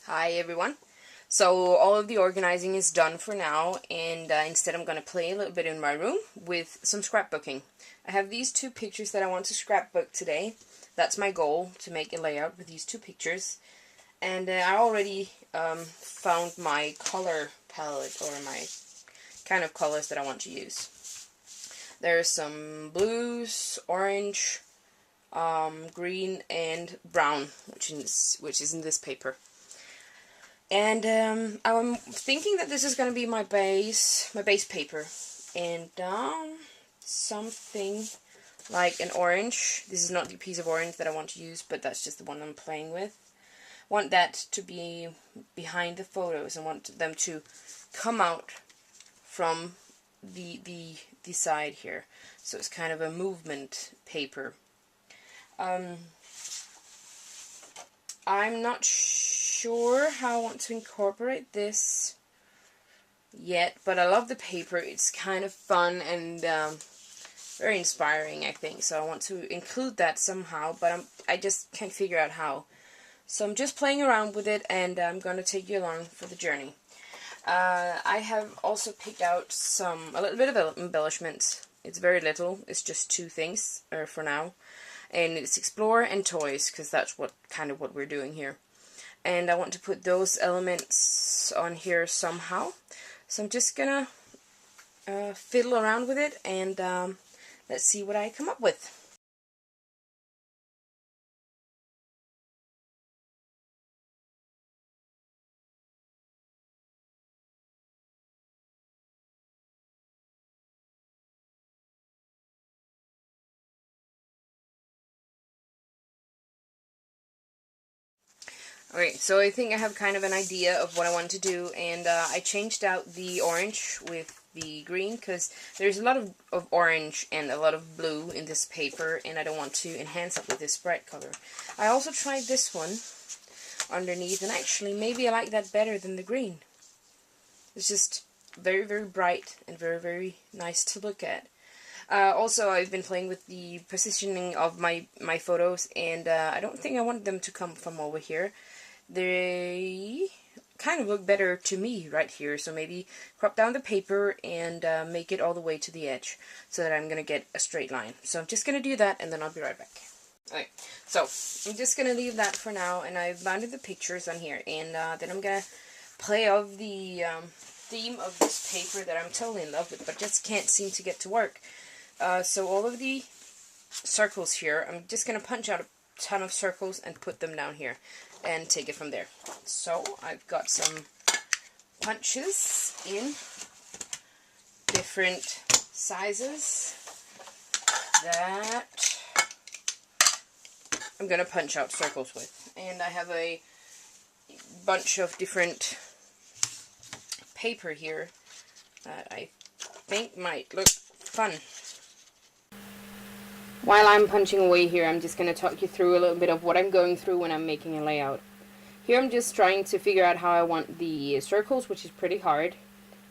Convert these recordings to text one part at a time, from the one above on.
Hi everyone. So all of the organizing is done for now, and instead I'm going to play a little bit in my room with some scrapbooking. I have these two pictures that I want to scrapbook today. That's my goal, to make a layout with these two pictures. And I already found my color palette, or my kind of colors that I want to use. There's some blues, orange, green, and brown, which is in this paper. And I'm thinking that this is going to be my base paper, and something like an orange. This is not the piece of orange that I want to use, but that's just the one I'm playing with. Want that to be behind the photos, and want them to come out from the side here. So it's kind of a movement paper. I'm not sure how I want to incorporate this yet, but I love the paper. It's kind of fun and very inspiring, I think. So I want to include that somehow, but I just can't figure out how. So I'm just playing around with it, and I'm going to take you along for the journey. I have also picked out a little bit of embellishments. It's very little. It's just two things for now. And it's explore and toys, because that's what we're doing here. And I want to put those elements on here somehow. So I'm just gonna fiddle around with it, and let's see what I come up with. Okay, so I think I have kind of an idea of what I want to do, and I changed out the orange with the green, because there's a lot of orange and a lot of blue in this paper, and I don't want to enhance it with this bright color. I also tried this one underneath, and actually maybe I like that better than the green. It's just very, very bright and very, very nice to look at. Also, I've been playing with the positioning of my photos, and I don't think I want them to come from over here. They kind of look better to me right here, so maybe crop down the paper and make it all the way to the edge, so that I'm going to get a straight line. So I'm just going to do that, and then I'll be right back. Okay, so I'm just going to leave that for now, and I've mounted the pictures on here, and then I'm going to play off the theme of this paper that I'm totally in love with, but just can't seem to get to work. So all of the circles here, I'm just going to punch out a ton of circles and put them down here and take it from there. So I've got some punches in different sizes that I'm going to punch out circles with. And I have a bunch of different paper here that I think might look fun. While I'm punching away here, I'm just going to talk you through a little bit of what I'm going through when I'm making a layout. Here I'm just trying to figure out how I want the circles, which is pretty hard.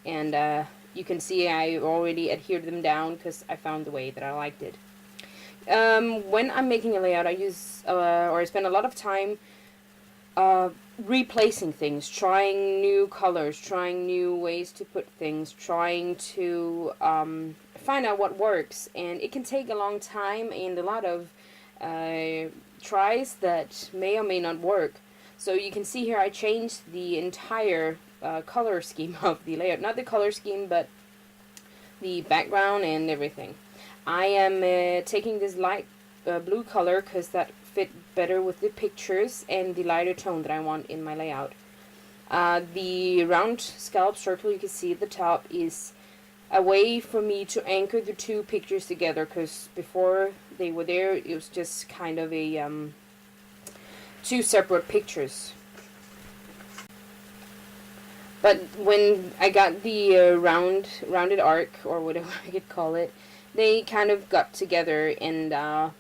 And you can see I already adhered them down because I found the way that I liked it. When I'm making a layout, I use, or I spend a lot of time replacing things, trying new colors, trying new ways to put things, trying to find out what works, and it can take a long time and a lot of tries that may or may not work. So you can see here I changed the entire color scheme of the layout, not the color scheme but the background and everything. I am taking this light blue color because that fit better with the pictures and the lighter tone that I want in my layout. The round scallop circle you can see at the top is a way for me to anchor the two pictures together, because before they were there it was just kind of a two separate pictures. But when I got the rounded arc, or whatever I could call it, they kind of got together and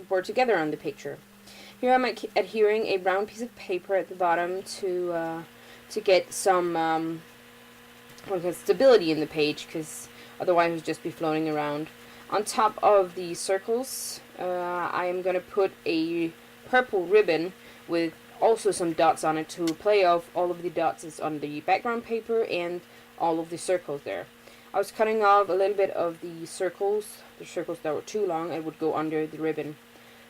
were together on the picture. Here I'm adhering a brown piece of paper at the bottom to get some stability in the page, because otherwise it would just be floating around. On top of the circles, I am going to put a purple ribbon with also some dots on it to play off. All of the dots is on the background paper and all of the circles there. I was cutting off a little bit of the circles that were too long and would go under the ribbon.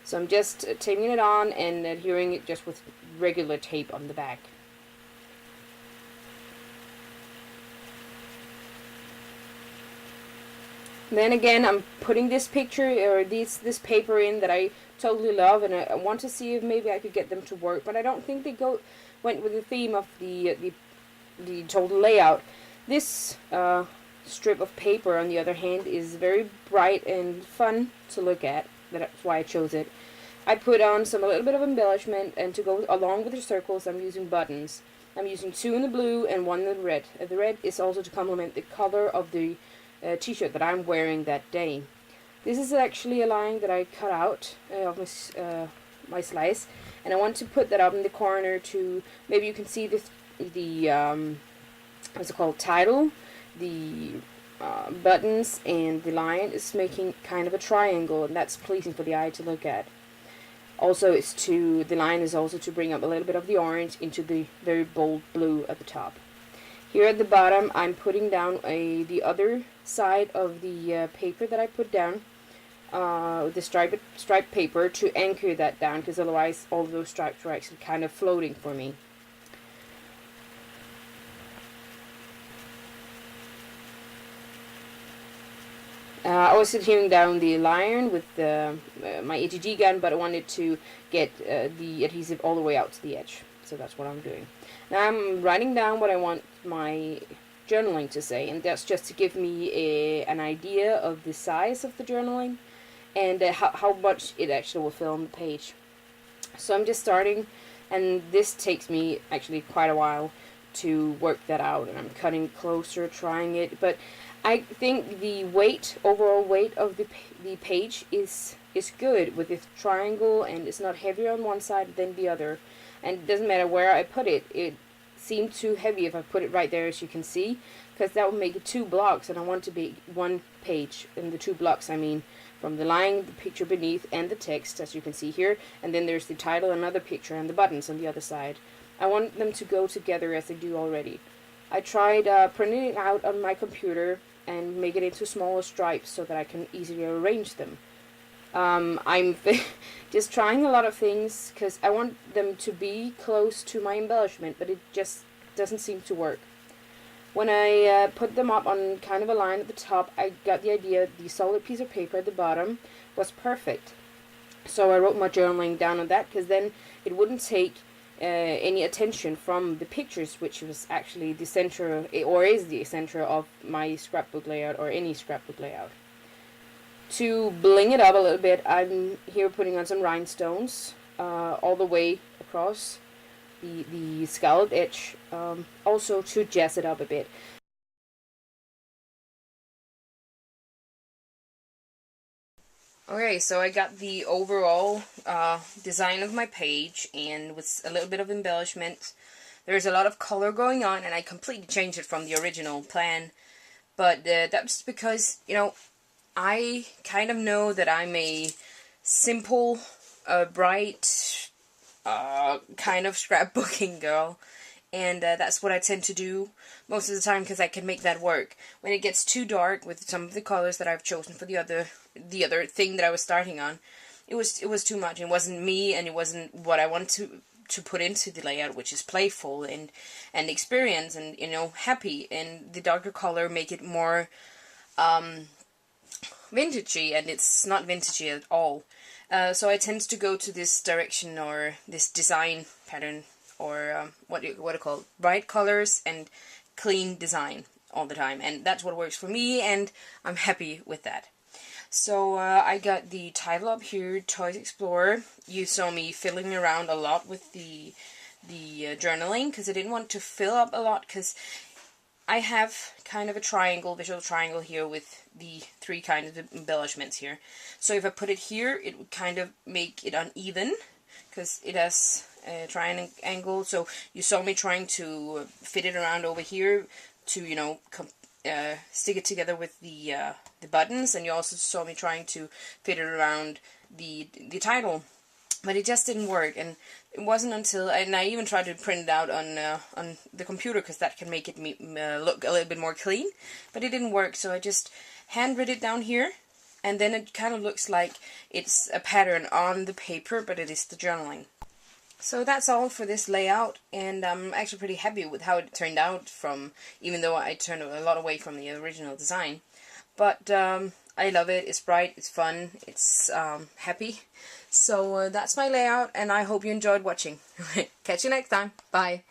So I'm just taping it on and adhering it just with regular tape on the back. Then again, I'm putting this picture or this paper in that I totally love, and I want to see if maybe I could get them to work, but I don't think they went with the theme of the total layout. This strip of paper, on the other hand, is very bright and fun to look at. That's why I chose it. I put on a little bit of embellishment, and to go along with the circles, I'm using buttons. I'm using 2 in the blue and 1 in the red. The red is also to complement the color of the t-shirt that I'm wearing that day. This is actually a line that I cut out of my slice, and I want to put that up in the corner to maybe you can see the what's it called, title, the buttons, and the line is making kind of a triangle, and that's pleasing for the eye to look at. Also, the line is also to bring up a little bit of the orange into the very bold blue at the top. Here at the bottom, I'm putting down the other side of the paper that I put down, the striped paper, to anchor that down, because otherwise all of those stripes were actually kind of floating for me. I was adhering down the line with my ATG gun, but I wanted to get the adhesive all the way out to the edge. So that's what I'm doing. Now I'm writing down what I want my journaling to say, and that's just to give me an idea of the size of the journaling and how much it actually will fill on the page. So I'm just starting, and this takes me actually quite a while to work that out, and I'm cutting closer, trying it, but I think the overall weight of the page is good with this triangle, and it's not heavier on one side than the other. And it doesn't matter where I put it. It seemed too heavy if I put it right there, as you can see, because that would make it 2 blocks, and I want it to be 1 page. And the 2 blocks, I mean, from the line, the picture beneath, and the text, as you can see here. And then there's the title, another picture, and the buttons on the other side. I want them to go together as they do already. I tried printing it out on my computer and make it into smaller stripes so that I can easily arrange them. I'm just trying a lot of things because I want them to be close to my embellishment, but it just doesn't seem to work. When I put them up on kind of a line at the top, I got the idea the solid piece of paper at the bottom was perfect. So I wrote my journaling down on that, because then it wouldn't take any attention from the pictures, which was actually the center, or is the center of my scrapbook layout, or any scrapbook layout. To bling it up a little bit, I'm here putting on some rhinestones all the way across the scalloped edge, also to jazz it up a bit. Okay, so I got the overall design of my page, and with a little bit of embellishment. There's a lot of color going on, and I completely changed it from the original plan. But that's because, you know, I kind of know that I'm a simple, bright, kind of scrapbooking girl. And that's what I tend to do most of the time, because I can make that work. When it gets too dark with some of the colors that I've chosen for the other thing that I was starting on, it was too much. It wasn't me, and it wasn't what I wanted to put into the layout, which is playful and experience and, you know, happy. And the darker color make it more vintagey, and it's not vintagey at all. So I tend to go to this direction, or this design pattern, or what do you call, bright colors and clean design all the time, and that's what works for me, and I'm happy with that. So I got the title up here, Toys Explorer. You saw me fiddling around a lot with the journaling, because I didn't want to fill up a lot, because I have kind of a visual triangle here with the 3 kinds of embellishments here. So if I put it here, it would kind of make it uneven, because it has a triangle. So you saw me trying to fit it around over here to, you know, stick it together with the buttons, and you also saw me trying to fit it around the title but it just didn't work. And it wasn't until, and I even tried to print it out on the computer, because that can make it look a little bit more clean, but it didn't work. So I just handwrote it down here, and then it kind of looks like it's a pattern on the paper, but it is the journaling. So that's all for this layout, and I'm actually pretty happy with how it turned out, even though I turned a lot away from the original design. But I love it. It's bright, it's fun, it's happy. So that's my layout, and I hope you enjoyed watching. Catch you next time. Bye.